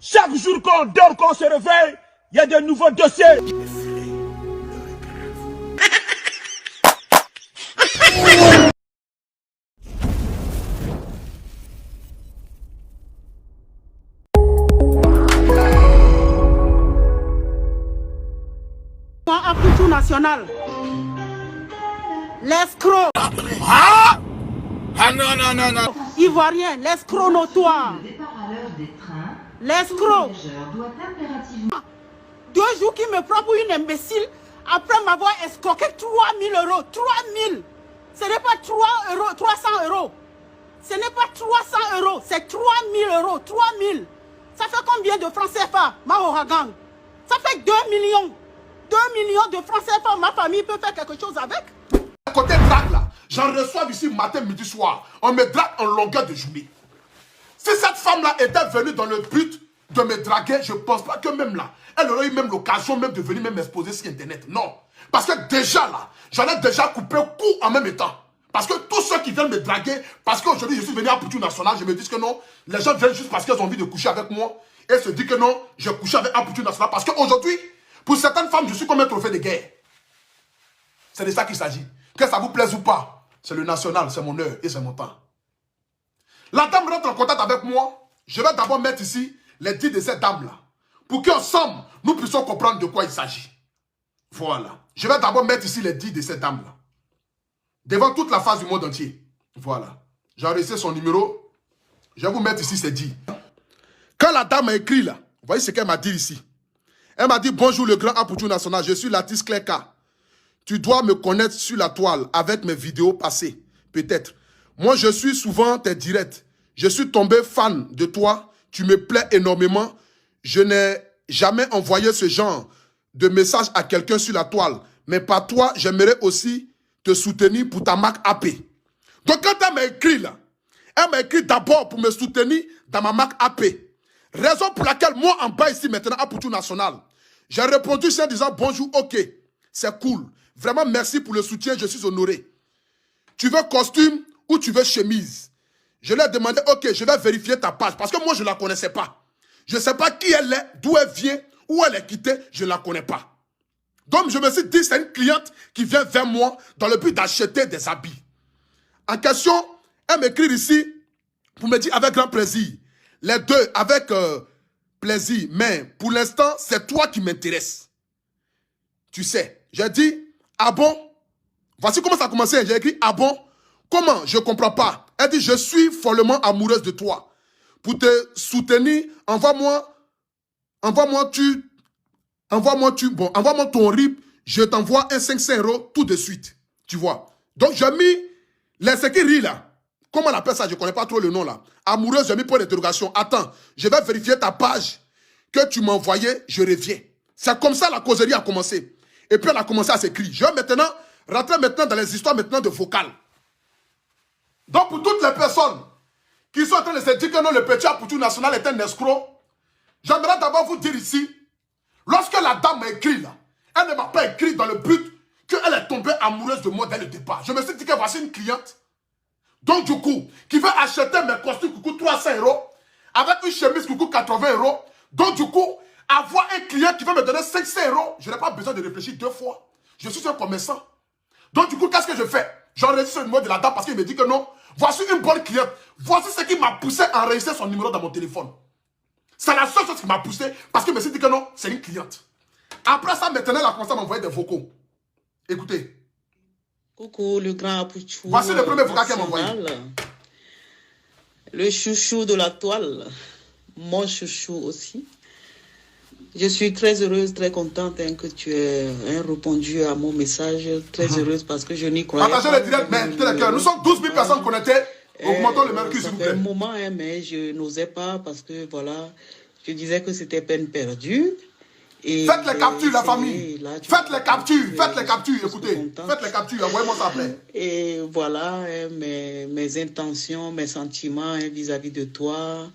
Chaque jour qu'on dort, qu'on se réveille, il y a de nouveaux dossiers. Apoutou national. L'escroc. Ah! Ah non, non, non, non. Ivoirien, l'escroc notoire. L'escroc. 2 jours qui me prend pour une imbécile après m'avoir escroqué 3 000 euros. 3 000. Ce n'est pas 300 euros. Ce n'est pas 300 euros. C'est 3 000 euros. 3 000. Ça fait combien de francs CFA, Mahoragang? Ça fait 2 millions. 2 millions de francs CFA, ma famille peut faire quelque chose avec. Côté drague là, j'en reçois ici matin, midi, soir. On me drague en longueur de journée. Si cette femme-là était venue dans le but de me draguer, je ne pense pas que même là, elle aurait eu même l'occasion même de venir même m'exposer sur Internet. Non. Parce que déjà là, j'en ai déjà coupé coup en même temps. Parce que tous ceux qui viennent me draguer, parce qu'aujourd'hui je suis venu à Apoutou National, je me dis que non, les gens viennent juste parce qu'ils ont envie de coucher avec moi. Et se disent que non, j'ai couché avec Apoutou National. Parce qu'aujourd'hui, pour certaines femmes, je suis comme un trophée de guerre. C'est de ça qu'il s'agit. Que ça vous plaise ou pas, c'est le national, c'est mon heure et c'est mon temps. La dame rentre en contact avec moi. Je vais d'abord mettre ici les dits de cette dame-là. Pour qu'ensemble, nous puissions comprendre de quoi il s'agit. Voilà. Je vais d'abord mettre ici les dits de cette dame-là. Devant toute la face du monde entier. Voilà. J'ai enregistré son numéro. Je vais vous mettre ici ses dits. Quand la dame a écrit là, vous voyez ce qu'elle m'a dit ici. Elle m'a dit, bonjour le grand Apoutou National, je suis l'artiste Clerka. Tu dois me connaître sur la toile avec mes vidéos passées, peut-être. Moi, je suis souvent tes directs. Je suis tombé fan de toi. Tu me plais énormément. Je n'ai jamais envoyé ce genre de message à quelqu'un sur la toile. Mais par toi, j'aimerais aussi te soutenir pour ta marque AP. Donc, quand elle m'a écrit là, elle m'a écrit d'abord pour me soutenir dans ma marque AP. Raison pour laquelle moi, en bas ici, maintenant, à Apoutou National, j'ai répondu en disant bonjour, ok, c'est cool. Vraiment, merci pour le soutien, je suis honoré. Tu veux costume ou tu veux chemise? Je lui ai demandé, ok, je vais vérifier ta page. Parce que moi, je ne la connaissais pas. Je ne sais pas qui elle est, d'où elle vient, où elle est quittée, je ne la connais pas. Donc, je me suis dit, c'est une cliente qui vient vers moi dans le but d'acheter des habits. En question, elle m'écrit ici pour me dire avec grand plaisir. Les deux, avec plaisir. Mais pour l'instant, c'est toi qui m'intéresse. Tu sais, j'ai dit, ah bon? Voici comment ça a commencé. J'ai écrit, ah bon? Comment? Je ne comprends pas. Elle dit, je suis follement amoureuse de toi. Pour te soutenir, envoie-moi ton RIP. Je t'envoie un 500 € tout de suite. Tu vois? Donc, j'ai mis les sécurités là. Comment on appelle ça? Je ne connais pas trop le nom là. Amoureuse, j'ai mis point d'interrogation. Attends, je vais vérifier ta page que tu m'as envoyée. Je reviens. C'est comme ça la causerie a commencé. Et puis, on a commencé à s'écrire. Je vais maintenant rentrer maintenant dans les histoires maintenant de vocales. Donc, pour toutes les personnes qui sont en train de se dire que non, le petit Apoutou National est un escroc, j'aimerais d'abord vous dire ici, lorsque la dame m'a écrit là, elle ne m'a pas écrit dans le but qu'elle est tombée amoureuse de moi dès le départ. Je me suis dit que voici une cliente, donc du coup, qui veut acheter mes costumes qui coûtent 300 € avec une chemise qui coûte 80 €. Donc du coup, avoir un client qui veut me donner 500 €, je n'ai pas besoin de réfléchir 2 fois. Je suis un commerçant. Donc du coup, qu'est-ce que je fais? J'enregistre le numéro de la dame parce qu'il me dit que non, voici une bonne cliente. Voici ce qui m'a poussé à enregistrer son numéro dans mon téléphone. C'est la seule chose qui m'a poussé parce qu'il me dit que non, c'est une cliente. Après ça, maintenant, elle a commencé à m'envoyer des vocaux. Écoutez. Coucou, le grand Apoutou. Voici le premier vocal qu'elle m'a envoyé. Le chouchou de la toile. Mon chouchou aussi. Je suis très heureuse, très contente que tu aies répondu à mon message. Très heureuse parce que je n'y croyais pas. Partagez le direct, mais nous sommes 12 000 personnes connectées. Augmentons le mercure, s'il vous plaît. Ça fait un moment, mais je n'osais pas parce que, voilà, je disais que c'était peine perdue. Et faites les captures, la famille. Faites les captures, écoutez. Faites les captures, envoyez-moi ça après. Et voilà mes intentions, mes sentiments vis-à-vis de toi.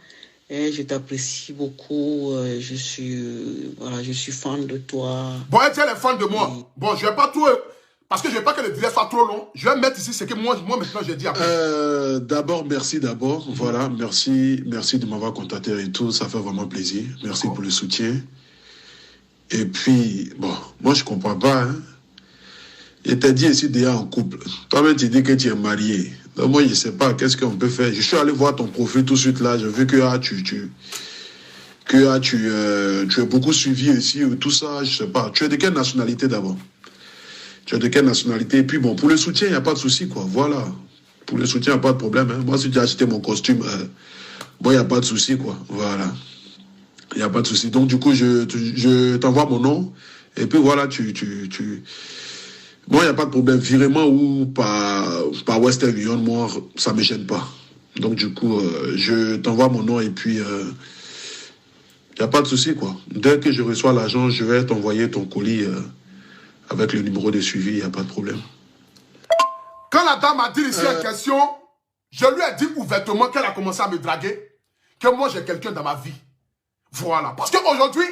Et je t'apprécie beaucoup. Je suis fan de toi. Bon, elle est fan de moi. Bon, je ne vais pas tout Parce que je ne veux pas que le direct soit trop long. Je vais mettre ici ce que moi maintenant, j'ai dit après. D'abord, merci d'abord. Voilà, merci de m'avoir contacté et tout. Ça fait vraiment plaisir. Merci pour le soutien. Et puis, bon, moi, je ne comprends pas. Hein. Je t'ai dit ici déjà en couple. Toi-même, tu dis que tu es marié. Donc, moi, je ne sais pas. Qu'est-ce qu'on peut faire? Je suis allé voir ton profil tout de suite là. J'ai vu que tu es beaucoup suivi ici. Tout ça, je ne sais pas. Tu es de quelle nationalité d'abord? Tu es de quelle nationalité? Et puis, bon, pour le soutien, il n'y a pas de souci, quoi. Voilà. Pour le soutien, il n'y a pas de problème. Hein. Moi, si tu as acheté mon costume, bon, il n'y a pas de souci, quoi. Voilà. Il n'y a pas de souci. Donc, du coup, je t'envoie mon nom. Et puis, voilà, Bon, il n'y a pas de problème. Virement ou par Western Union, moi, ça ne me gêne pas. Donc, du coup, je t'envoie mon nom et puis, il n'y a pas de souci, quoi. Dès que je reçois l'argent, je vais t'envoyer ton colis avec le numéro de suivi, il n'y a pas de problème. Quand la dame a dit ici en question, je lui ai dit ouvertement qu'elle a commencé à me draguer, que moi, j'ai quelqu'un dans ma vie. Voilà. Parce qu'aujourd'hui,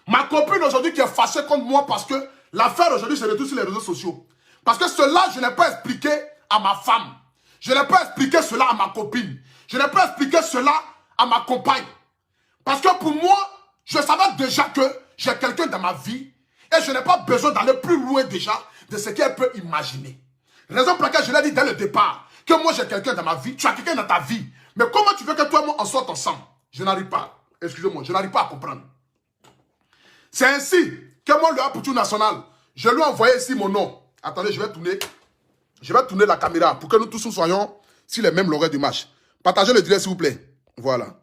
ma copine aujourd'hui qui est fâchée contre moi parce que l'affaire aujourd'hui se retrouve sur les réseaux sociaux. Parce que cela, je n'ai pas expliqué à ma femme. Je n'ai pas expliqué cela à ma copine. Je n'ai pas expliqué cela à ma compagne. Parce que pour moi, je savais déjà que j'ai quelqu'un dans ma vie et je n'ai pas besoin d'aller plus loin déjà de ce qu'elle peut imaginer. Raison pour laquelle je l'ai dit dès le départ que moi j'ai quelqu'un dans ma vie, tu as quelqu'un dans ta vie. Mais comment tu veux que toi et moi on sorte ensemble? Je n'arrive pas. Excusez-moi, je n'arrive pas à comprendre. C'est ainsi que moi, le Apoutou National, je lui ai envoyé ici mon nom. Attendez, je vais tourner la caméra pour que nous tous soyons sur les mêmes longueurs du match. Partagez le direct, s'il vous plaît. Voilà.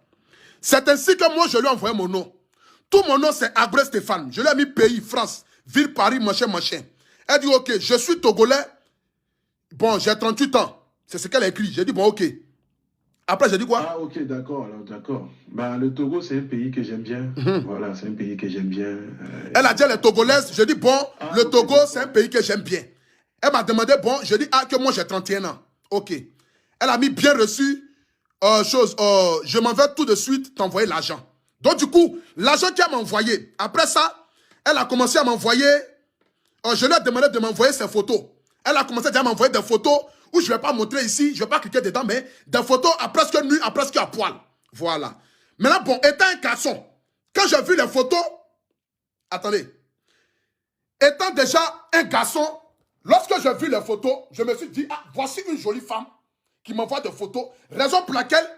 C'est ainsi que moi, je lui ai envoyé mon nom. Tout mon nom, c'est Abré Stéphane. Je lui ai mis pays, France, ville, Paris, machin. Elle dit, ok, je suis Togolais. Bon, j'ai 38 ans. C'est ce qu'elle a écrit. J'ai dit, bon, ok. Après, j'ai dit quoi? Ah, ok, d'accord, alors d'accord. Ben, le Togo, c'est un pays que j'aime bien. Voilà, c'est un pays que j'aime bien. Elle a dit, les Togolaises. Je dis, bon, le Togo, c'est un pays que j'aime bien. Elle m'a demandé, bon, je dis, ah, que moi, j'ai 31 ans. Ok. Elle a mis bien reçu, je m'en vais tout de suite t'envoyer l'argent. Donc, du coup, l'argent qu'elle m'a envoyé, après ça, elle a commencé à m'envoyer, je lui ai demandé de m'envoyer ses photos. Elle a commencé déjà à m'envoyer des photos où je ne vais pas montrer ici, je ne vais pas cliquer dedans, mais des photos à presque nu, à presque à poil. Voilà. Maintenant, bon, étant un garçon, quand j'ai vu les photos, attendez, étant déjà un garçon, lorsque j'ai vu les photos, je me suis dit, ah, voici une jolie femme qui m'envoie des photos, raison pour laquelle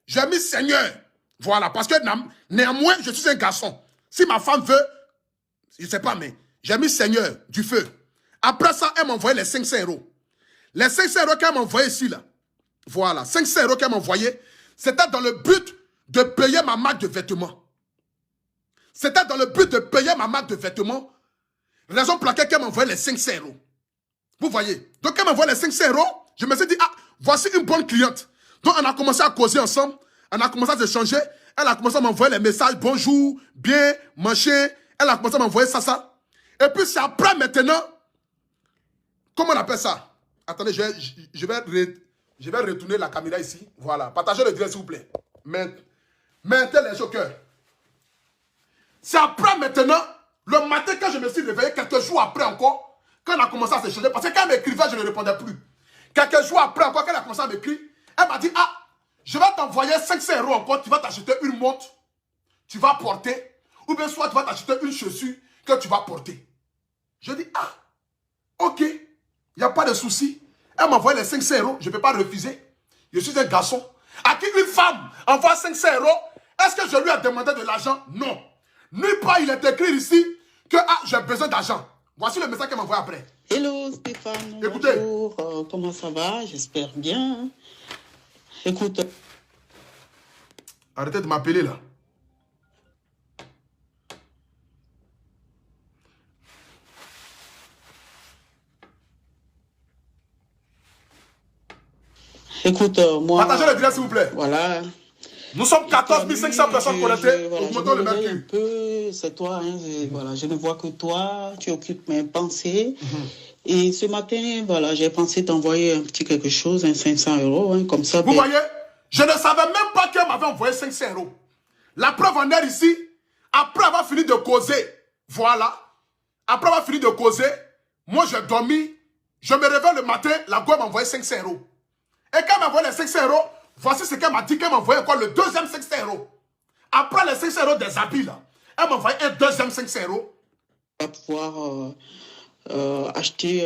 j'ai mis Seigneur. Voilà, parce que néanmoins, je suis un garçon. Si ma femme veut, je ne sais pas, mais j'ai mis Seigneur du feu. Après ça, elle m'a envoyé les 500 €. Les 500 € qu'elle m'a envoyé ici, là. Voilà, 500 € qu'elle m'a envoyé, c'était dans le but de payer ma marque de vêtements. C'était dans le but de payer ma marque de vêtements. Raison pour laquelle elle m'a envoyé les 500 €. Vous voyez? Donc, elle m'a envoyé les 500 €. Je me suis dit, ah, voici une bonne cliente. Donc, on a commencé à causer ensemble. On a commencé à s'échanger. Elle a commencé à m'envoyer les messages, bonjour, bien, machin. Elle a commencé à m'envoyer ça. Et puis, c'est après maintenant, comment on appelle ça? Attendez, je vais retourner la caméra ici. Voilà. Partagez le direct, s'il vous plaît. Mettez les au cœur. C'est après maintenant, le matin, quand je me suis réveillé, quelques jours après encore, quand on a commencé à s'échanger, parce que quand elle m'écrivait, je ne répondais plus. Quelques jours après encore, quand elle a commencé à m'écrire, elle m'a dit, ah, je vais t'envoyer 500 € encore, tu vas t'acheter une montre, tu vas porter, ou bien soit tu vas t'acheter une chaussure que tu vas porter. Je dis, ah, ok. Il n'y a pas de souci. Elle m'a envoyé les 500 €. Je ne peux pas refuser. Je suis un garçon. À qui une femme envoie 500 €, est-ce que je lui ai demandé de l'argent? Non. Nulle part il est écrit ici que ah, j'ai besoin d'argent. Voici le message qu'elle m'a envoyé après. Hello Stéphane. Écoutez. Bonjour. Comment ça va? J'espère bien. Écoute. Arrêtez de m'appeler là. Écoute, moi... Partagez le direct, s'il vous plaît. Voilà. Nous sommes 14 500 personnes connectées. Voilà, Augmentons le mercure. Un peu, c'est toi. Hein, voilà, je ne vois que toi. Tu occupes mes pensées. Et ce matin, voilà, j'ai pensé t'envoyer un petit quelque chose, un 500 €. Hein, comme ça. Vous voyez, je ne savais même pas qu'elle m'avait envoyé 500 €. La preuve en est ici. Après avoir fini de causer, voilà. Après avoir fini de causer, moi j'ai dormi Je me réveille le matin, la go m'a envoyé 500 €. Et quand elle m'a envoyé les 500 €, voici ce qu'elle m'a dit, qu'elle m'a envoyé quoi, le deuxième 500 €. Après les 500 € des habits, là, elle m'a envoyé un deuxième 500 €. Tu vas pouvoir acheter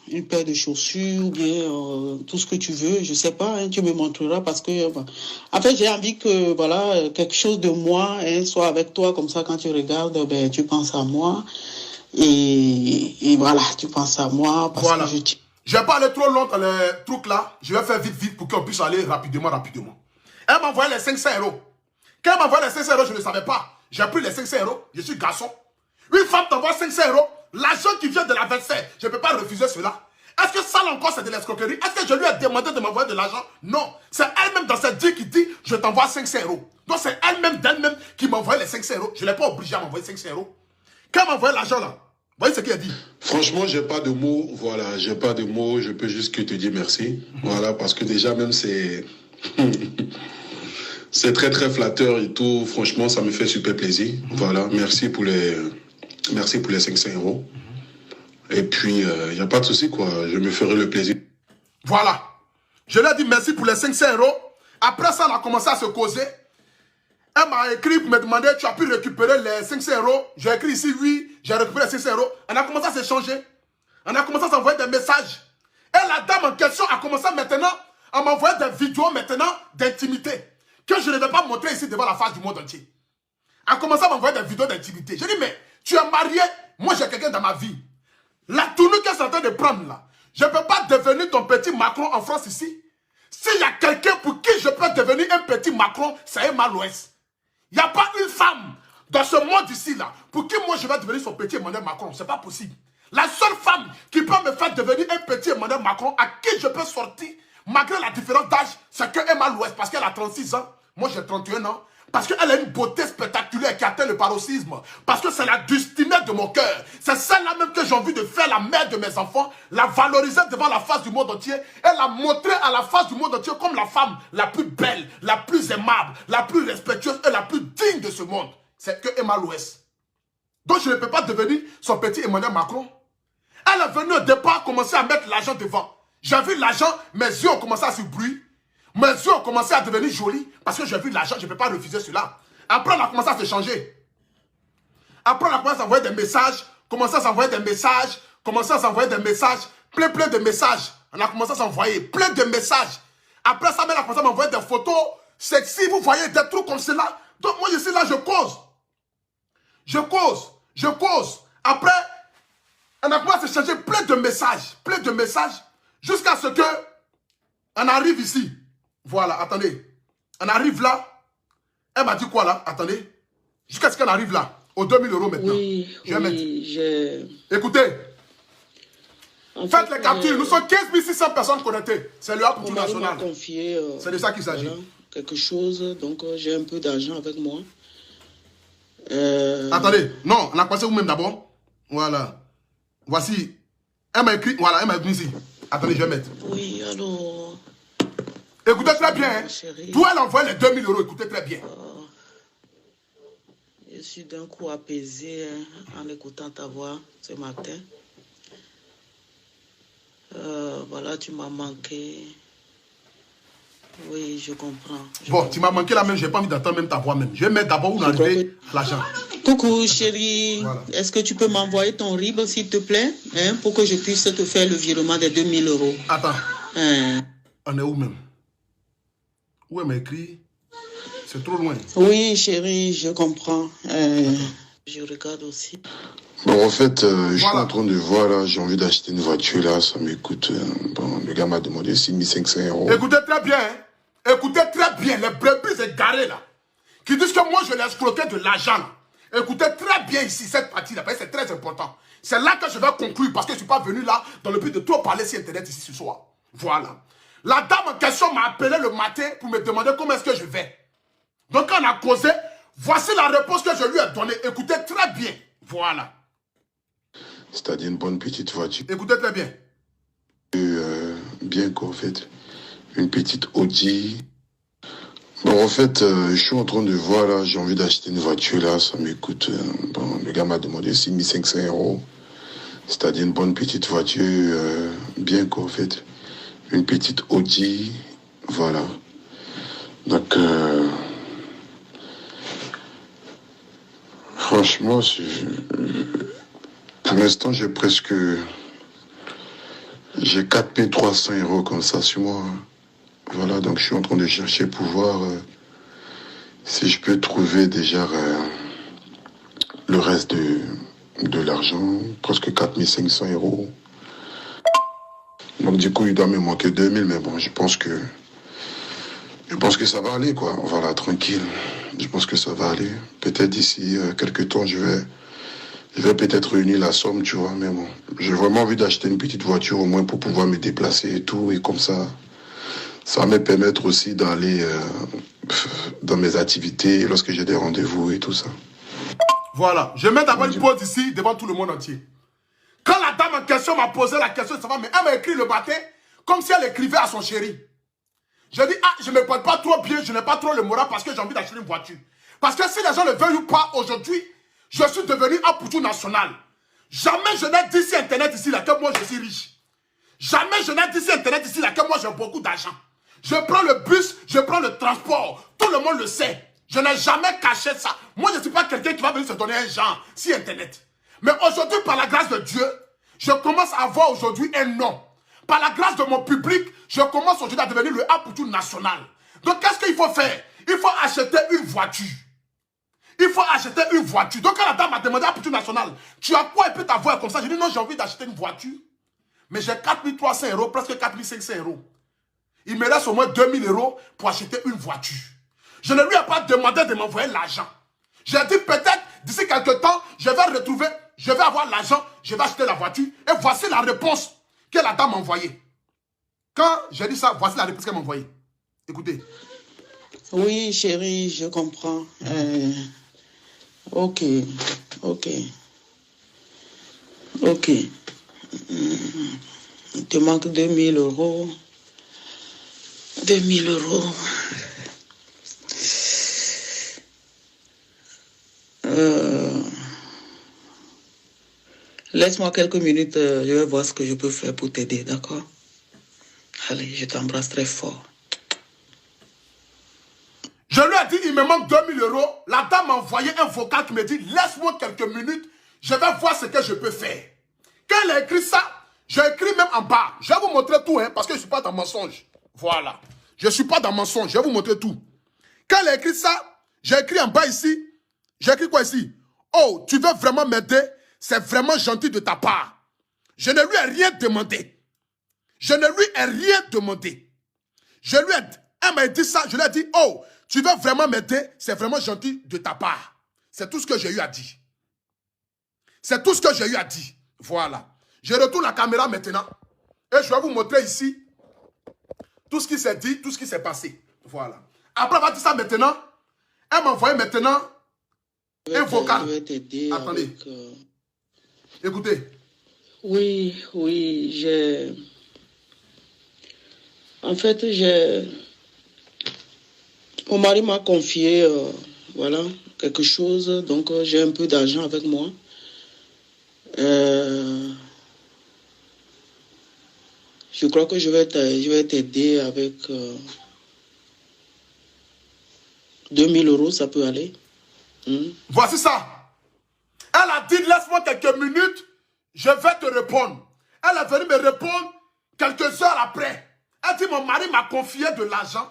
une paire de chaussures ou bien tout ce que tu veux, je sais pas, hein, tu me montreras parce que en fait j'ai envie que voilà quelque chose de moi hein, soit avec toi, comme ça quand tu regardes ben, tu penses à moi et voilà, tu penses à moi parce voilà. que Je vais pas aller trop long dans les trucs là, je vais faire vite pour qu'on puisse aller rapidement. Elle m'a envoyé les 500 €. Quand elle m'a envoyé les 500 €, je ne savais pas. J'ai pris les 500 €, je suis garçon. Une femme t'envoie 500 €, l'argent qui vient de la verser, je ne peux pas refuser cela. Est-ce que ça encore c'est de l'escroquerie? Est-ce que je lui ai demandé de m'envoyer de l'argent? Non. C'est elle-même dans cette dit qui dit je t'envoie 500 €. Donc c'est elle-même d'elle-même qui m'a envoyé les 500 €. Je ne l'ai pas obligé à m'envoyer 500 €. Quand elle m'a envoyé l'argent là, vous voyez ce qu'il a dit? Franchement, j'ai pas de mots. Voilà, j'ai pas de mots. Je peux juste que te dire merci. Voilà, parce que déjà même c'est... c'est très très flatteur et tout. Franchement, ça me fait super plaisir. Voilà, merci pour les 500 €. Et puis, il n'y a pas de souci, quoi. Je me ferai le plaisir. Voilà. Je lui ai dit merci pour les 500 €. Après ça, on a commencé à se causer. Elle m'a écrit pour me demander, tu as pu récupérer les 500 €. J'ai écrit ici, oui, j'ai récupéré les 500 €. On a commencé à s'échanger. On a commencé à s'envoyer des messages. Et la dame en question a commencé maintenant à m'envoyer des vidéos maintenant d'intimité que je ne vais pas montrer ici devant la face du monde entier. Elle a commencé à m'envoyer des vidéos d'intimité. J'ai dit, mais tu es marié, moi j'ai quelqu'un dans ma vie. La tournure qu'elle est en train de prendre là, je ne peux pas devenir ton petit Macron en France ici. S'il y a quelqu'un pour qui je peux devenir un petit Macron, c'est Emma Loès. Il n'y a pas une femme dans ce monde ici là pour qui moi je vais devenir son petit Emmanuel Macron. Ce n'est pas possible. La seule femme qui peut me faire devenir un petit Emmanuel Macron à qui je peux sortir, malgré la différence d'âge, c'est que Emma Loès, parce qu'elle a 36 ans, moi j'ai 31 ans. Parce qu'elle a une beauté spectaculaire qui atteint le paroxysme. Parce que c'est la destinée de mon cœur. C'est celle-là même que j'ai envie de faire la mère de mes enfants, la valoriser devant la face du monde entier et la montrer à la face du monde entier comme la femme la plus belle, la plus aimable, la plus respectueuse et la plus digne de ce monde. C'est que Emma Loès. Donc je ne peux pas devenir son petit Emmanuel Macron. Elle est venue au départ commencer à mettre l'argent devant. J'ai vu l'argent, mes yeux ont commencé à se bruire. Mes yeux ont commencé à devenir jolis parce que j'ai vu l'argent, je ne peux pas refuser cela. Après, on a commencé à se changer. Après, on a commencé à s'envoyer des messages, plein de messages. On a commencé à s'envoyer plein de messages. Après ça, on a commencé à m'envoyer des photos sexy, vous voyez, des trucs comme cela. Donc moi, je suis là, je cause. Après, on a commencé à s'échanger plein de messages, jusqu'à ce que on arrive ici. Voilà, attendez. On arrive là. Elle m'a dit quoi là? Attendez. Jusqu'à ce qu'on arrive là. Aux 2000 € maintenant. Oui, je vais mettre. Écoutez. Faites les captures. Nous sommes 15 600 personnes connectées. C'est le pour tout national. C'est de ça qu'il s'agit. Voilà, quelque chose. Donc j'ai un peu d'argent avec moi. Attendez. Non, on a passé vous-même d'abord. Voilà. Voici. Elle m'a écrit. Voilà, elle m'a écrit ici. Attendez, je vais mettre. Oui, alors. Écoutez très bien. Hein. D'où elle envoie les 2000 €. Écoutez très bien. Je suis d'un coup apaisé hein, en écoutant ta voix ce matin. Voilà, tu m'as manqué. Oui, je comprends. Tu m'as manqué là même. Je n'ai pas envie d'entendre même ta voix même. Je vais mettre d'abord où on arrive l'argent. Coucou chérie. Voilà. Est-ce que tu peux m'envoyer ton RIB s'il te plaît hein, pour que je puisse te faire le virement des 2000 €. Attends. On est où même? Où elle m'a écrit? C'est trop loin. Oui, chérie, je comprends. Je regarde aussi. Bon, en fait, je suis en train de voir, là, j'ai envie d'acheter une voiture, là, ça me coûte... bon, le gars m'a demandé 6500 €. Écoutez très bien, hein. Écoutez très bien, les brebis égarés, là, qui disent que moi, je l'ai escroqué de l'argent, là. Écoutez très bien ici, cette partie-là, parce que c'est très important. C'est là que je vais conclure, parce que je ne suis pas venu là, dans le but de trop parler sur Internet ici ce soir. Voilà. La dame en question m'a appelé le matin pour me demander comment est-ce que je vais. Donc, quand on a causé, voici la réponse que je lui ai donnée. Écoutez très bien. Voilà. C'est-à-dire une bonne petite voiture. Écoutez très bien. Bien qu'en fait, une petite Audi. Bon, en fait, je suis en train de voir, là, j'ai envie d'acheter une voiture, là, ça me coûte... bon, le gars m'a demandé 6500 €. C'est-à-dire une bonne petite voiture, bien quoi, en fait. Une petite Audi, voilà. Donc, franchement, pour l'instant, j'ai 4300 € comme ça sur moi. Voilà, donc je suis en train de chercher pour voir si je peux trouver déjà le reste de l'argent, presque 4500 €. Donc du coup, il doit me manquer 2000, mais bon, je pense que ça va aller, quoi. Voilà, tranquille. Je pense que ça va aller. Peut-être d'ici quelques temps, je vais peut-être réunir la somme, tu vois, mais bon. J'ai vraiment envie d'acheter une petite voiture, au moins pour pouvoir me déplacer et tout, et comme ça va me permettre aussi d'aller dans mes activités lorsque j'ai des rendez-vous et tout ça. Voilà, je mets d'abord une pause ici devant tout le monde entier. Quand la dame en question m'a posé la question de savoir, mais elle m'a écrit le matin comme si elle écrivait à son chéri. Je dis, ah, je ne me porte pas trop bien, je n'ai pas trop le moral parce que j'ai envie d'acheter une voiture. Parce que si les gens le veulent ou pas, aujourd'hui, je suis devenu un poutou national. Jamais je n'ai dit sur Internet ici là que moi je suis riche. Jamais je n'ai dit sur Internet ici là que moi j'ai beaucoup d'argent. Je prends le bus, je prends le transport. Tout le monde le sait. Je n'ai jamais caché ça. Moi, je ne suis pas quelqu'un qui va venir se donner un genre sur Internet. Mais aujourd'hui, par la grâce de Dieu, je commence à avoir aujourd'hui un nom. Par la grâce de mon public, je commence aujourd'hui à devenir le Apoutou national. Donc, qu'est-ce qu'il faut faire? Il faut acheter une voiture. Il faut acheter une voiture. Donc, quand la dame m'a demandé Apoutou national, tu as quoi et puis t'avoir comme ça? J'ai dit non, j'ai envie d'acheter une voiture. Mais j'ai 4300 €, presque 4500 €. Il me reste au moins 2000 € pour acheter une voiture. Je ne lui ai pas demandé de m'envoyer l'argent. J'ai dit peut-être d'ici quelques temps, je vais avoir l'argent, je vais acheter la voiture. Et voici la réponse que la dame m'a envoyée. Quand j'ai dit ça, voici la réponse qu'elle m'a envoyée. Écoutez. Oui, chérie, je comprends. Ok. Il te manque 2000 €. 2000 €. Laisse-moi quelques minutes, je vais voir ce que je peux faire pour t'aider, d'accord? Allez, je t'embrasse très fort. Je lui ai dit, il me manque 2000 €. La dame m'a envoyé un vocal qui me dit, laisse-moi quelques minutes, je vais voir ce que je peux faire. Quand elle a écrit ça, j'ai écrit même en bas. Je vais vous montrer tout, hein, parce que je ne suis pas dans mensonge. Voilà. Je ne suis pas dans mensonge, je vais vous montrer tout. Quand elle a écrit ça, j'ai écrit en bas ici. J'ai écrit quoi ici? Oh, tu veux vraiment m'aider? C'est vraiment gentil de ta part. Je ne lui ai rien demandé. Je ne lui ai rien demandé. Elle m'a dit ça, je lui ai dit, oh, tu veux vraiment m'aider? C'est vraiment gentil de ta part. C'est tout ce que j'ai eu à dire. C'est tout ce que j'ai eu à dire. Voilà. Je retourne la caméra maintenant. Et je vais vous montrer ici tout ce qui s'est dit, tout ce qui s'est passé. Voilà. Après avoir dit ça maintenant, elle m'a envoyé maintenant un vocal. Je vais t'aider. Attendez. Écoutez. Oui, j'ai... En fait, mon mari m'a confié, voilà, quelque chose. Donc, j'ai un peu d'argent avec moi. Je crois que je vais t'aider avec 2000 €, ça peut aller. Voici ça. Elle a dit, laisse-moi quelques minutes, je vais te répondre. Elle est venue me répondre quelques heures après. Elle dit, mon mari m'a confié de l'argent.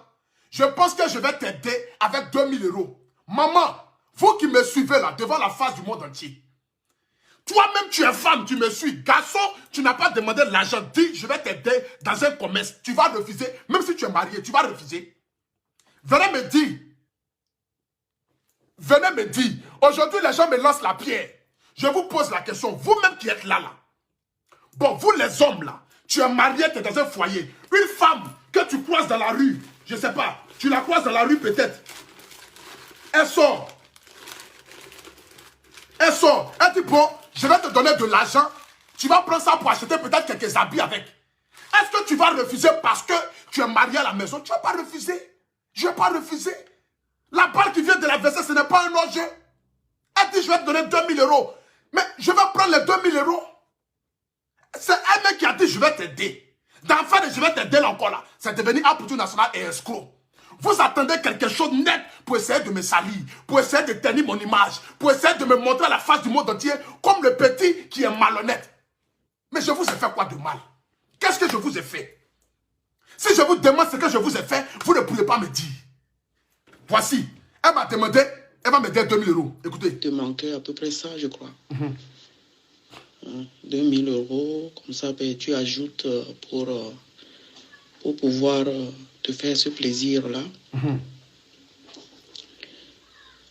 Je pense que je vais t'aider avec 2000 €. Maman, vous qui me suivez là, devant la face du monde entier. Toi-même, tu es femme, tu me suis. Garçon, tu n'as pas demandé de l'argent. Dis, je vais t'aider dans un commerce. Tu vas refuser. Même si tu es marié, tu vas refuser. Venez me dire. Aujourd'hui, les gens me lancent la pierre. Je vous pose la question. Vous-même qui êtes là. Bon, vous les hommes là, tu es marié, tu es dans un foyer. Une femme que tu croises dans la rue, je ne sais pas, tu la croises dans la rue peut-être. Elle sort. Elle dit, bon, je vais te donner de l'argent. Tu vas prendre ça pour acheter peut-être quelques habits avec. Est-ce que tu vas refuser parce que tu es marié à la maison? Tu ne vas pas refuser. Je ne vais pas refuser. La balle qui vient de la verser, ce n'est pas un enjeu. Elle dit, je vais te donner 2000 €. Mais je vais prendre les 2000 €. C'est un mec qui a dit je vais t'aider. D'en faire je vais t'aider là encore là. C'est devenu apôtre national et escroc. Vous attendez quelque chose de net pour essayer de me salir, pour essayer de tenir mon image, pour essayer de me montrer à la face du monde entier comme le petit qui est malhonnête. Mais je vous ai fait quoi de mal? Qu'est-ce que je vous ai fait? Si je vous demande ce que je vous ai fait, vous ne pouvez pas me dire. Voici, elle m'a demandé, elle va me donner 2000 €. Écoutez. Il te manquait à peu près ça, je crois. 2000 €, comme ça, ben, tu ajoutes pour pouvoir te faire ce plaisir-là.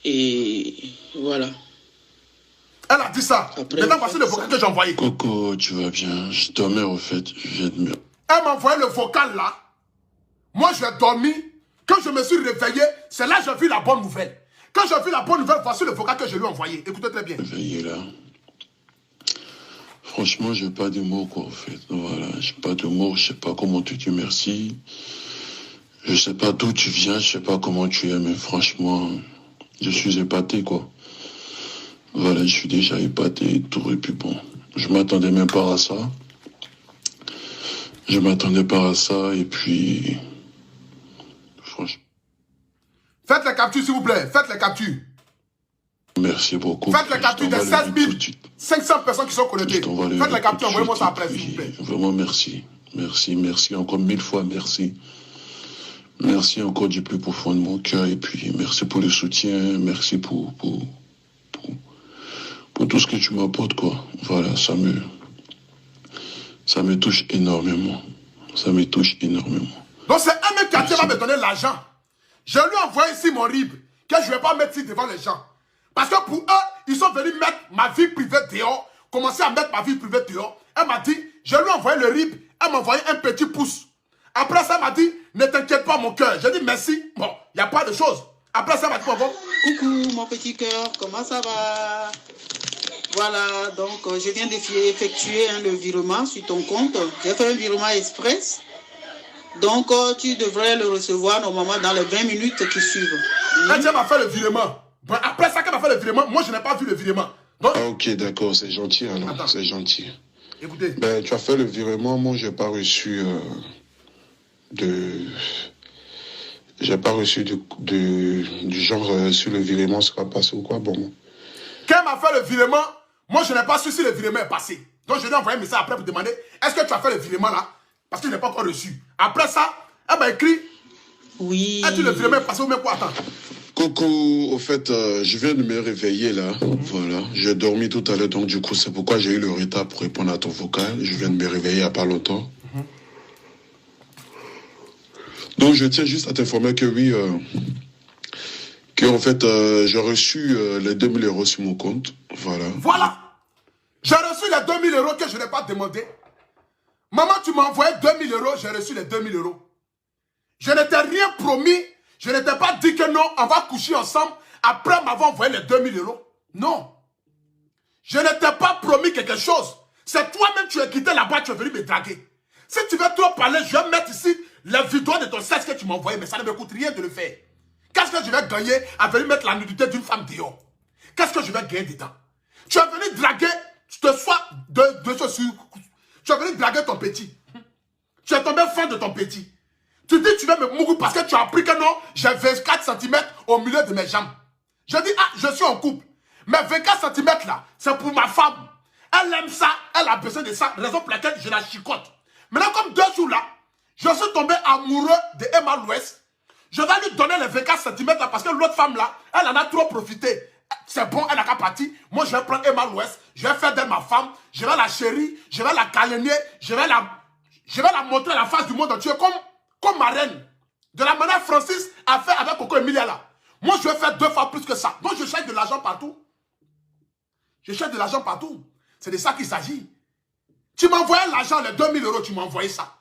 Et voilà. Elle a dit ça. Après, maintenant, voici le vocal que j'ai envoyé. Coco, tu vas bien? Je dormais au fait, je viens de mieux. Elle m'a envoyé le vocal là. Moi, j'ai dormi. Quand je me suis réveillé, c'est là que j'ai vu la bonne nouvelle. Quand j'ai vu la bonne nouvelle, voici le vocal que je lui ai envoyé. Écoutez très bien. Réveillé là. Franchement, j'ai pas de mots quoi, en fait. Voilà, j'ai pas de mots, je sais pas comment te dire merci. Je sais pas d'où tu viens, je sais pas comment tu es, mais franchement, je suis épaté quoi. Voilà, je suis déjà épaté et tout, et puis bon, je m'attendais même pas à ça. Je m'attendais pas à ça, et puis... Franchement... Faites les captures, s'il vous plaît. Faites les captures. Merci beaucoup. Faites les captures des 16 500 personnes qui sont connectées. Faites les captures, envoyez-moi ça après, s'il vous plaît. Vraiment, merci. Merci, merci. Encore 1000 fois, merci. Merci encore du plus profond de mon cœur. Et puis, merci pour le soutien. Merci pour tout ce que tu m'apportes, quoi. Voilà, ça me touche énormément. Ça me touche énormément. Donc, c'est un mec qui a dit va me donner l'argent. Je lui ai envoyé ici mon RIB, que je ne vais pas mettre ici devant les gens. Parce que pour eux, ils sont venus mettre ma vie privée dehors, commencer à mettre ma vie privée dehors. Elle m'a dit, je lui ai envoyé le RIB, elle m'a envoyé un petit pouce. Après ça, elle m'a dit, ne t'inquiète pas mon cœur. J'ai dit merci, bon, il n'y a pas de chose. Après ça, elle m'a dit, bon. Coucou mon petit cœur, comment ça va? Voilà, donc je viens d'effectuer le virement sur ton compte. J'ai fait un virement express. Donc tu devrais le recevoir normalement dans les 20 minutes qui suivent. Elle m'a fait le virement. Bon, après ça qu'elle m'a fait le virement, moi je n'ai pas vu le virement. Donc... Ah, ok, d'accord, c'est gentil alors, c'est gentil. Écoutez. Ben, tu as fait le virement, moi j'ai pas reçu j'ai pas reçu du genre sur le virement sera passé ou quoi, bon. Quand elle m'a fait le virement, moi je n'ai pas su si le virement est passé. Donc je lui ai envoyé un message après pour demander, est-ce que tu as fait le virement là? Parce que je n'ai pas encore reçu. Après ça, elle m'a écrit, oui. Est-ce que le virement est passé ou même quoi? Attends. Coucou, au fait, je viens de me réveiller là, voilà. J'ai dormi tout à l'heure, donc du coup, c'est pourquoi j'ai eu le retard pour répondre à ton vocal. Je viens de me réveiller il n'y a pas longtemps. Donc, je tiens juste à t'informer que oui, en fait, j'ai reçu les 2000 € sur mon compte, voilà. Voilà! J'ai reçu les 2000 € que je n'ai pas demandé. Maman, tu m'as envoyé 2000 €, j'ai reçu les 2000 €. Je ne t'ai rien promis. Je ne t'ai pas dit que non, on va coucher ensemble après m'avoir envoyé les 2000 €. Non. Je ne t'ai pas promis quelque chose. C'est toi-même qui es quitté là-bas, tu es venu me draguer. Si tu veux trop parler, je vais mettre ici les vidéos de ton sexe que tu m'as envoyé, mais ça ne me coûte rien de le faire. Qu'est-ce que je vais gagner à venir mettre la nudité d'une femme dehors? Qu'est-ce que je vais gagner dedans? Tu es venu draguer, tu te sois tu es venu draguer ton petit. Tu es tombé fan de ton petit. Tu dis tu vas me mourir parce que tu as appris que non, j'ai 24 cm au milieu de mes jambes. Je dis, ah, je suis en couple. Mais 24 cm là, c'est pour ma femme. Elle aime ça, elle a besoin de ça, raison pour laquelle je la chicote. Maintenant, comme 2 jours là, je suis tombé amoureux de Emma Louest. Je vais lui donner les 24 cm là parce que l'autre femme là, elle en a trop profité. C'est bon, elle n'a qu'à partir. Moi, je vais prendre Emma Louest, je vais faire d'elle ma femme, je vais la chérir, je vais la câliner, je vais la montrer à la face du monde entier comme ma reine. De la manière Francis a fait avec Coco Emilia là. Moi, je vais faire 2 fois plus que ça. Donc, je cherche de l'argent partout. Je cherche de l'argent partout. C'est de ça qu'il s'agit. Tu m'as envoyé l'argent, les 2000 €, tu m'as envoyé ça.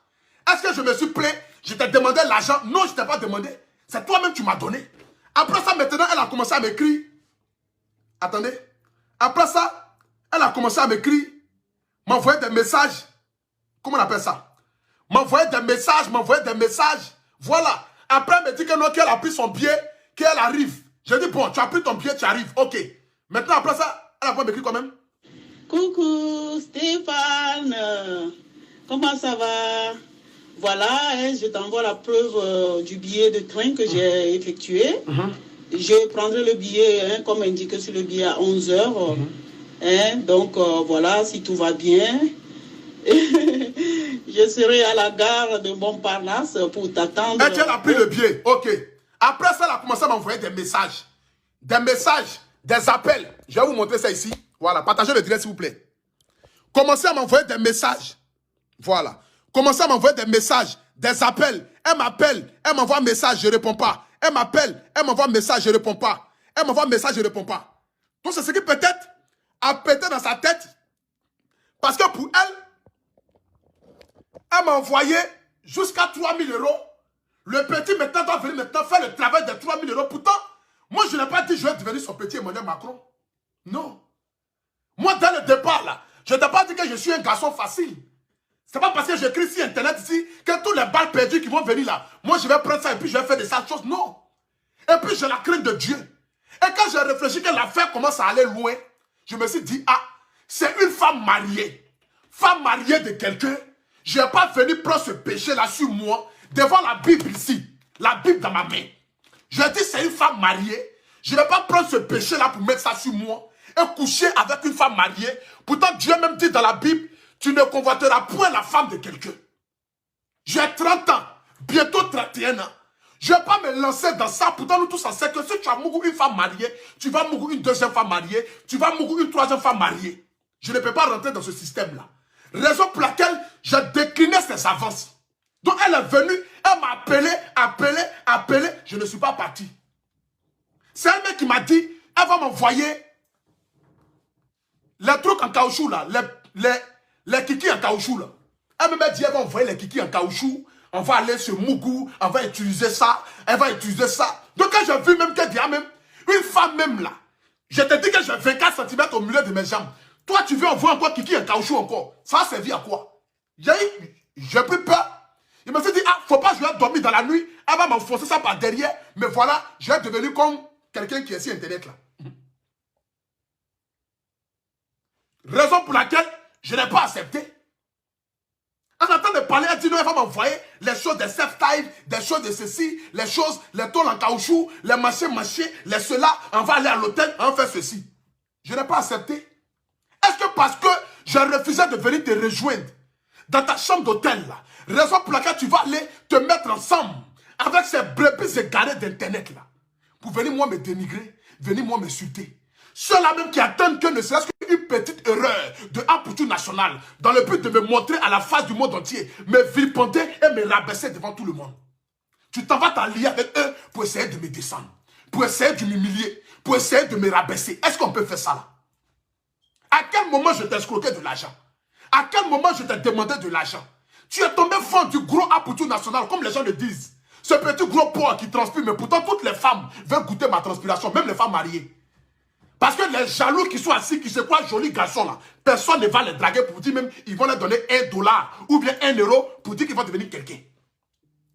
Est-ce que je me suis plaint? Je t'ai demandé l'argent? Non, je ne t'ai pas demandé. C'est toi-même qui m'as donné. Après ça, maintenant, elle a commencé à m'écrire. Attendez. Après ça, elle a commencé à m'écrire, m'envoyer des messages. Comment on appelle ça? M'envoyer des messages. Voilà. Après, elle me dit que non, qu'elle a pris son billet, qu'elle arrive. J'ai dit, bon, tu as pris ton billet, tu arrives. Ok. Maintenant, après ça, elle a pas m'écrit quand même. Coucou Stéphane, comment ça va? Voilà, hein, je t'envoie la preuve du billet de train que j'ai effectué. Je prendrai le billet, hein, comme indiqué sur le billet, à 11 h. Hein, donc voilà, si tout va bien, je serai à la gare de Montparnasse pour t'attendre. Et tu as pris le billet, ok. Après ça, elle a commencé à m'envoyer des messages. Des appels. Je vais vous montrer ça ici. Voilà, partagez le direct s'il vous plaît. Commencez à m'envoyer des messages. Voilà. Commencez à m'envoyer des messages, des appels. Elle m'appelle, elle m'envoie un message, je ne réponds pas. Elle m'appelle, elle m'envoie un message, je ne réponds pas. Elle m'envoie un message, je ne réponds pas. Donc c'est ce qui peut-être a pété dans sa tête. Parce que pour elle, elle m'a envoyé jusqu'à 3 000 €. Le petit maintenant doit venir maintenant faire le travail de 3 000 €. Pourtant, moi je n'ai pas dit que je vais devenir son petit Emmanuel Macron. Non. Moi dès le départ là, je n'ai pas dit que je suis un garçon facile. C'est pas parce que j'écris sur internet ici que tous les balles perdues qui vont venir là, moi je vais prendre ça et puis je vais faire des sales choses. Non. Et puis j'ai la crainte de Dieu. Et quand j'ai réfléchi que l'affaire commence à aller loin, je me suis dit, ah, c'est une femme mariée de quelqu'un. Je n'ai pas venu prendre ce péché là sur moi, devant la Bible ici, la Bible dans ma main. Je dis, c'est une femme mariée. Je ne vais pas prendre ce péché là pour mettre ça sur moi et coucher avec une femme mariée. Pourtant, Dieu même dit dans la Bible, tu ne convoiteras point la femme de quelqu'un. J'ai 30 ans, bientôt 31 ans. Je ne vais pas me lancer dans ça. Pourtant, nous tous on sait que si tu as mouru une femme mariée, tu vas mourir une deuxième femme mariée, tu vas mourir une troisième femme mariée. Je ne peux pas rentrer dans ce système-là. Raison pour laquelle j'ai décliné ses avances. Donc, elle est venue, elle m'a appelé, je ne suis pas parti. C'est elle-même qui m'a dit, elle va m'envoyer les trucs en caoutchouc là, les kikis en caoutchouc là. Elle m'a dit, elle va envoyer les kikis en caoutchouc, on va aller sur Mougou, on va utiliser ça, elle va utiliser ça. Donc quand j'ai vu même qu'elle dit, même, une femme même là, je te dis que j'ai 24 cm au milieu de mes jambes. Toi tu veux envoyer encore kiki en caoutchouc encore. Ça a servi à quoi? J'ai pris peur. Il m'a dit, ah, faut pas que je vais dormir dans la nuit, elle va m'enfoncer ça par derrière, mais voilà, je vais devenir comme quelqu'un qui est sur internet là. Raison pour laquelle je n'ai pas accepté. En train de parler, elle dit non, elle va m'envoyer les choses de self-time, des choses de ceci, les choses, les tôles en caoutchouc, les machins, les cela, on va aller à l'hôtel, on va faire ceci. Je n'ai pas accepté. Est-ce que parce que j'ai refusé de venir te rejoindre dans ta chambre d'hôtel là, raison pour laquelle tu vas aller te mettre ensemble avec ces brebis égarés d'internet là, pour venir moi me dénigrer, venir moi m'insulter. Ceux-là même qui attendent que ne serait-ce qu'une petite erreur de Amputu national dans le but de me montrer à la face du monde entier, me vilipender et me rabaisser devant tout le monde. Tu t'en vas t'allier avec eux pour essayer de me descendre, pour essayer de m'humilier, pour essayer de me rabaisser. Est-ce qu'on peut faire ça là? À quel moment je t'ai escroqué de l'argent? À quel moment je t'ai demandé de l'argent? Tu es tombé fort du gros Amputu national, comme les gens le disent. Ce petit gros porc qui transpire, mais pourtant toutes les femmes veulent goûter ma transpiration, même les femmes mariées. Parce que les jaloux qui sont assis, qui se croient jolis garçons là, personne ne va les draguer pour dire même, ils vont leur donner $1 ou bien 1 € pour dire qu'ils vont devenir quelqu'un.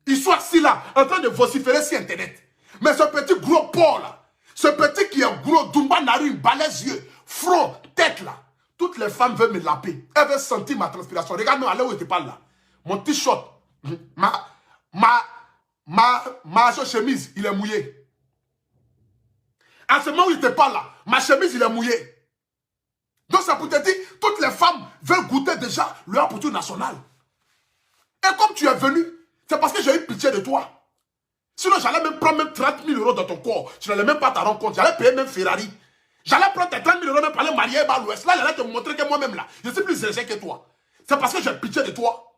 Ils sont assis là, en train de vociférer sur internet. Mais ce petit gros porc là, ce petit qui est gros, Dumba narine, balèze yeux, front, tête là, toutes les femmes veulent me laper. Elles veulent sentir ma transpiration. Regarde-moi, allez où tu parles là. Mon t-shirt, ma chemise, il est mouillé. À ce moment où il te parle là, ma chemise il est mouillée. Donc ça pour te dire, toutes les femmes veulent goûter déjà leur Amputu national. Et comme tu es venu, c'est parce que j'ai eu pitié de toi. Sinon j'allais même prendre même 30 000 € dans ton corps. Tu n'allais même pas t'en rendre compte. J'allais payer même Ferrari. J'allais prendre tes 30 000 € même pour aller marier à l'ouest. Là j'allais te montrer que moi-même là, je suis plus léger que toi. C'est parce que j'ai pitié de toi.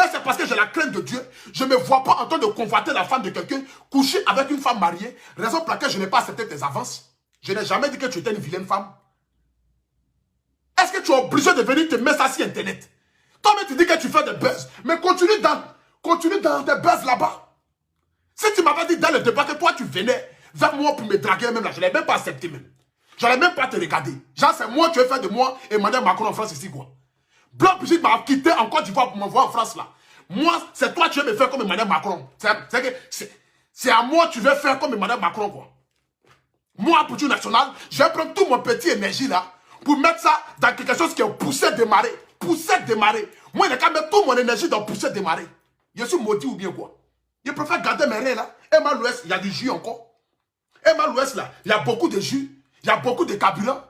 Et c'est parce que j'ai la crainte de Dieu. Je ne me vois pas en train de convoiter la femme de quelqu'un, coucher avec une femme mariée, raison pour laquelle je n'ai pas accepté tes avances. Je n'ai jamais dit que tu étais une vilaine femme. Est-ce que tu es obligé de venir te mettre ça sur internet? Toi-même tu dis que tu fais des buzz, mais continue dans des buzz là-bas. Si tu m'avais dit dans le débat que toi tu venais vers moi pour me draguer même là, je n'allais même pas accepté même. Je n'allais même pas te regarder. Genre c'est moi tu veux faire de moi Emmanuel Macron en France ici quoi. Blanc Brigitte m'a quitté en Côte d'Ivoire pour m'envoyer en France là. Moi, c'est toi tu veux me faire comme Emmanuel Macron. C'est à moi tu veux faire comme Emmanuel Macron quoi. Moi, Amputu national, je vais prendre tout mon petit énergie là pour mettre ça dans quelque chose qui est poussé démarrer. Poussé démarrer. Moi, il n'y a qu'à mettre toute mon énergie dans pousser démarrer. Je suis maudit ou bien quoi? Je préfère garder mes reins là. Et mal l'ouest, il y a du jus encore. Et mal l'ouest là, il y a beaucoup de jus. Il y a beaucoup de carburant.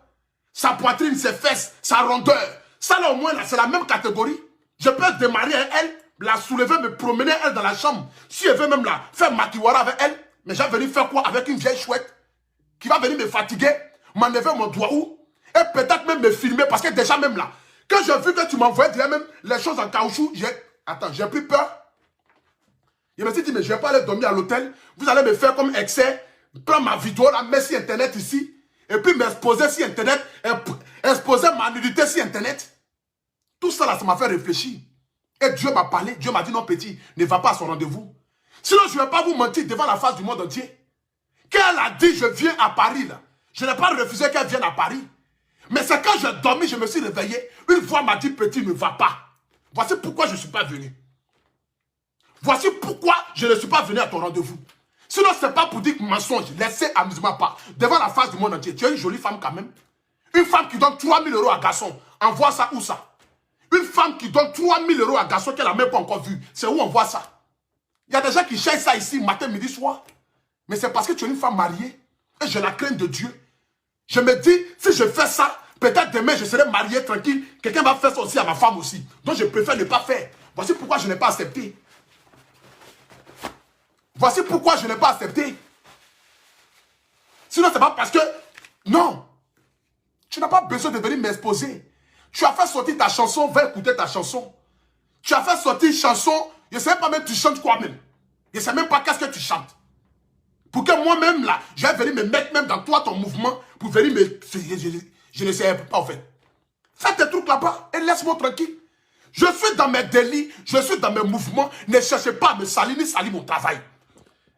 Sa poitrine, ses fesses, sa rondeur. Ça là au moins là, c'est la même catégorie. Je peux démarrer elle, la soulever, me promener elle dans la chambre. Si elle veut même là, faire makiwara avec elle, mais j'ai venu faire quoi avec une vieille chouette qui va venir me fatiguer, m'enlever mon doigt où, et peut-être même me filmer, parce que déjà même là, quand j'ai vu que tu m'envoyais déjà même les choses en caoutchouc, j'ai pris peur. Je me suis dit, mais je ne vais pas aller dormir à l'hôtel, vous allez me faire comme excès, prendre ma vidéo, la mettre sur Internet ici, et puis m'exposer sur Internet, exposer ma nudité sur Internet. Tout ça là, ça m'a fait réfléchir. Et Dieu m'a parlé, Dieu m'a dit, non petit, ne va pas à son rendez-vous. Sinon, je ne vais pas vous mentir devant la face du monde entier. Quand elle a dit, je viens à Paris, là, je n'ai pas refusé qu'elle vienne à Paris. Mais c'est quand j'ai dormi, je me suis réveillé, une voix m'a dit, petit, ne va pas. Voici pourquoi je ne suis pas venu. Voici pourquoi je ne suis pas venu à ton rendez-vous. Sinon, ce n'est pas pour dire mensonge, laissez amusement pas. Devant la face du monde entier, tu es une jolie femme quand même. Une femme qui donne 3 000 € à garçon, envoie ça où ça? Une femme qui donne 3 000 € à garçon qu'elle n'a même pas encore vu, c'est où on voit ça? Il y a des gens qui cherchent ça ici, matin, midi, soir. Mais c'est parce que tu es une femme mariée. Et j'ai la crainte de Dieu. Je me dis, si je fais ça, peut-être demain je serai marié tranquille. Quelqu'un va faire ça aussi à ma femme aussi. Donc je préfère ne pas faire. Voici pourquoi je n'ai pas accepté. Voici pourquoi je n'ai pas accepté. Sinon, c'est pas parce que... Non. Tu n'as pas besoin de venir m'exposer. Tu as fait sortir ta chanson, va écouter ta chanson. Tu as fait sortir une chanson, je ne sais même pas même tu chantes quoi même. Je ne sais même pas qu'est-ce que tu chantes. Pour que moi-même là, je vais venir me mettre même dans toi ton mouvement pour venir me... Je ne sais pas en fait. Fais tes trucs là-bas et laisse-moi tranquille. Je suis dans mes délits, je suis dans mes mouvements. Ne cherchez pas à me salir ni salir mon travail.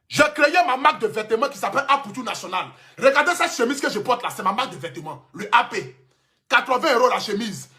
J'ai créé ma marque de vêtements qui s'appelle Apoutou National. Regardez cette chemise que je porte là, c'est ma marque de vêtements. Le AP. 80 € la chemise.